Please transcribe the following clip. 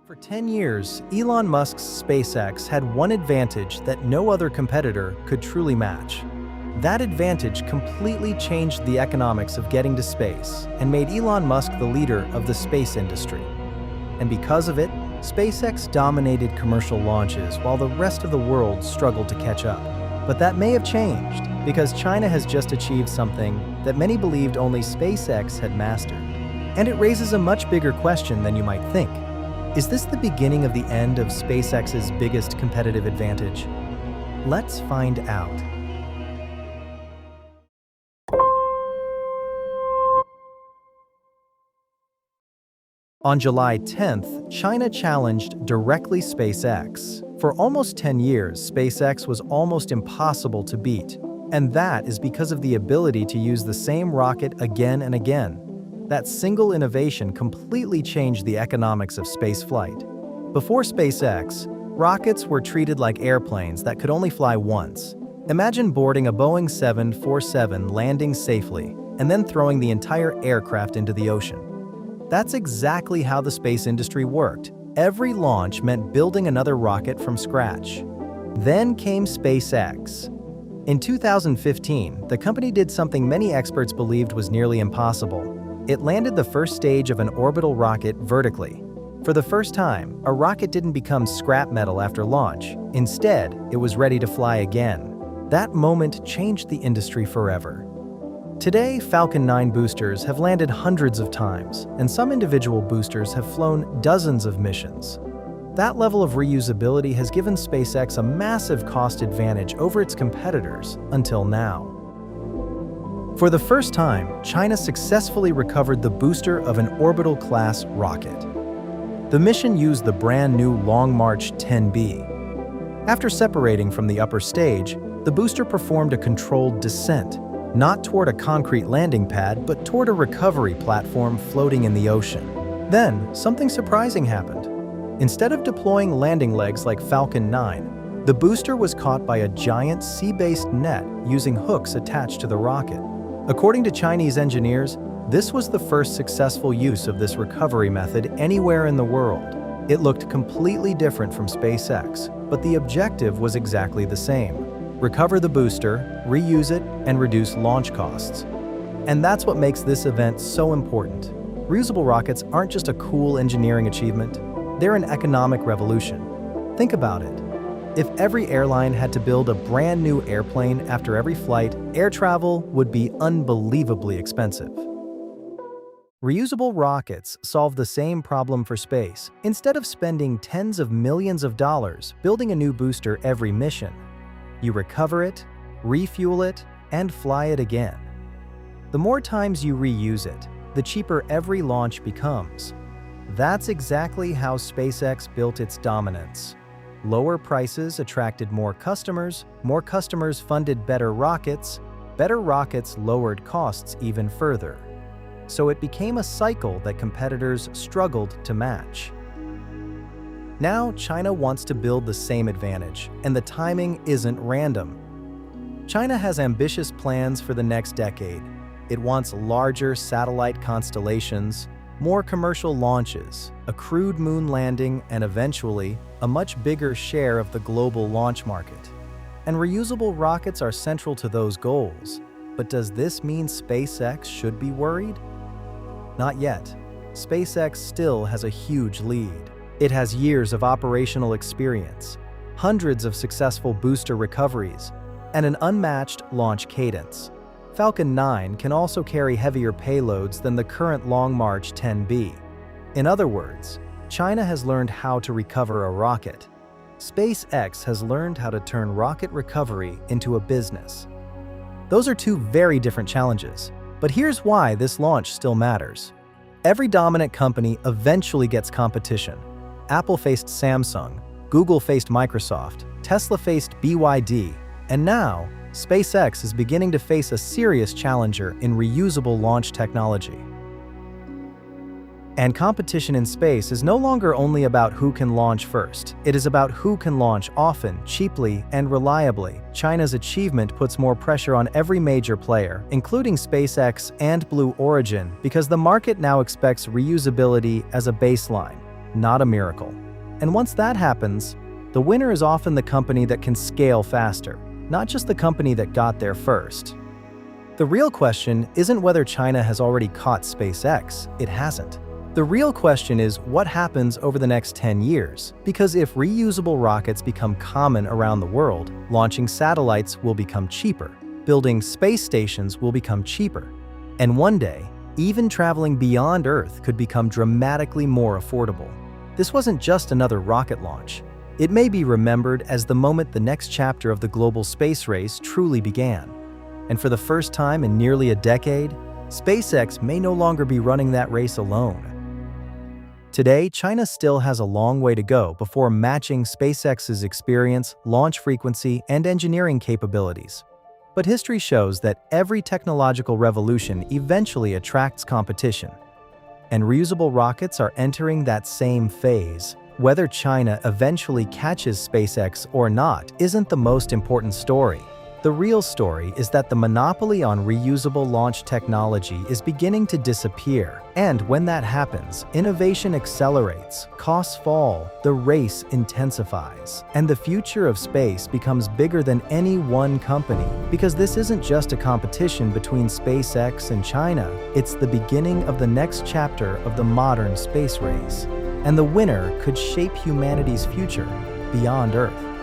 For 10 years, Elon Musk's SpaceX had one advantage that no other competitor could truly match. That advantage completely changed the economics of getting to space and made Elon Musk the leader of the space industry. And because of it, SpaceX dominated commercial launches while the rest of the world struggled to catch up. But that may have changed because China has just achieved something that many believed only SpaceX had mastered. And it raises a much bigger question than you might think. Is this the beginning of the end of SpaceX's biggest competitive advantage? Let's find out. On July 10th, China challenged directly SpaceX. For almost 10 years, SpaceX was almost impossible to beat. And that is because of the ability to use the same rocket again and again. That single innovation completely changed the economics of spaceflight. Before SpaceX, rockets were treated like airplanes that could only fly once. Imagine boarding a Boeing 747, landing safely, and then throwing the entire aircraft into the ocean. That's exactly how the space industry worked. Every launch meant building another rocket from scratch. Then came SpaceX. In 2015, the company did something many experts believed was nearly impossible. It landed the first stage of an orbital rocket vertically. For the first time, a rocket didn't become scrap metal after launch. Instead, it was ready to fly again. That moment changed the industry forever. Today, Falcon 9 boosters have landed hundreds of times, and some individual boosters have flown dozens of missions. That level of reusability has given SpaceX a massive cost advantage over its competitors until now. For the first time, China successfully recovered the booster of an orbital-class rocket. The mission used the brand-new Long March 10B. After separating from the upper stage, the booster performed a controlled descent, not toward a concrete landing pad, but toward a recovery platform floating in the ocean. Then, something surprising happened. Instead of deploying landing legs like Falcon 9, the booster was caught by a giant sea-based net using hooks attached to the rocket. According to Chinese engineers, this was the first successful use of this recovery method anywhere in the world. It looked completely different from SpaceX, but the objective was exactly the same: recover the booster, reuse it, and reduce launch costs. And that's what makes this event so important. Reusable rockets aren't just a cool engineering achievement, they're an economic revolution. Think about it. If every airline had to build a brand new airplane after every flight, air travel would be unbelievably expensive. Reusable rockets solve the same problem for space. Instead of spending tens of millions of dollars building a new booster every mission, you recover it, refuel it, and fly it again. The more times you reuse it, the cheaper every launch becomes. That's exactly how SpaceX built its dominance. Lower prices attracted more customers funded better rockets lowered costs even further. So it became a cycle that competitors struggled to match. Now China wants to build the same advantage, and the timing isn't random. China has ambitious plans for the next decade. It wants larger satellite constellations, more commercial launches, a crewed moon landing, and eventually, a much bigger share of the global launch market. And reusable rockets are central to those goals. But does this mean SpaceX should be worried? Not yet. SpaceX still has a huge lead. It has years of operational experience, hundreds of successful booster recoveries, and an unmatched launch cadence. Falcon 9 can also carry heavier payloads than the current Long March 10B. In other words, China has learned how to recover a rocket. SpaceX has learned how to turn rocket recovery into a business. Those are two very different challenges, but here's why this launch still matters. Every dominant company eventually gets competition. Apple faced Samsung, Google faced Microsoft, Tesla faced BYD, and now, SpaceX is beginning to face a serious challenger in reusable launch technology. And competition in space is no longer only about who can launch first. It is about who can launch often, cheaply, and reliably. China's achievement puts more pressure on every major player, including SpaceX and Blue Origin, because the market now expects reusability as a baseline. not a miracle. And once that happens, the winner is often the company that can scale faster, not just the company that got there first. The real question isn't whether China has already caught SpaceX. It hasn't. The real question is what happens over the next 10 years, because if reusable rockets become common around the world, launching satellites will become cheaper, building space stations will become cheaper, and one day, even traveling beyond Earth could become dramatically more affordable. This wasn't just another rocket launch. It may be remembered as the moment the next chapter of the global space race truly began. And for the first time in nearly a decade, SpaceX may no longer be running that race alone. Today, China still has a long way to go before matching SpaceX's experience, launch frequency, and engineering capabilities. But history shows that every technological revolution eventually attracts competition. And reusable rockets are entering that same phase. Whether China eventually catches SpaceX or not isn't the most important story. The real story is that the monopoly on reusable launch technology is beginning to disappear. And when that happens, innovation accelerates, costs fall, the race intensifies, and the future of space becomes bigger than any one company. Because this isn't just a competition between SpaceX and China, it's the beginning of the next chapter of the modern space race. And the winner could shape humanity's future beyond Earth.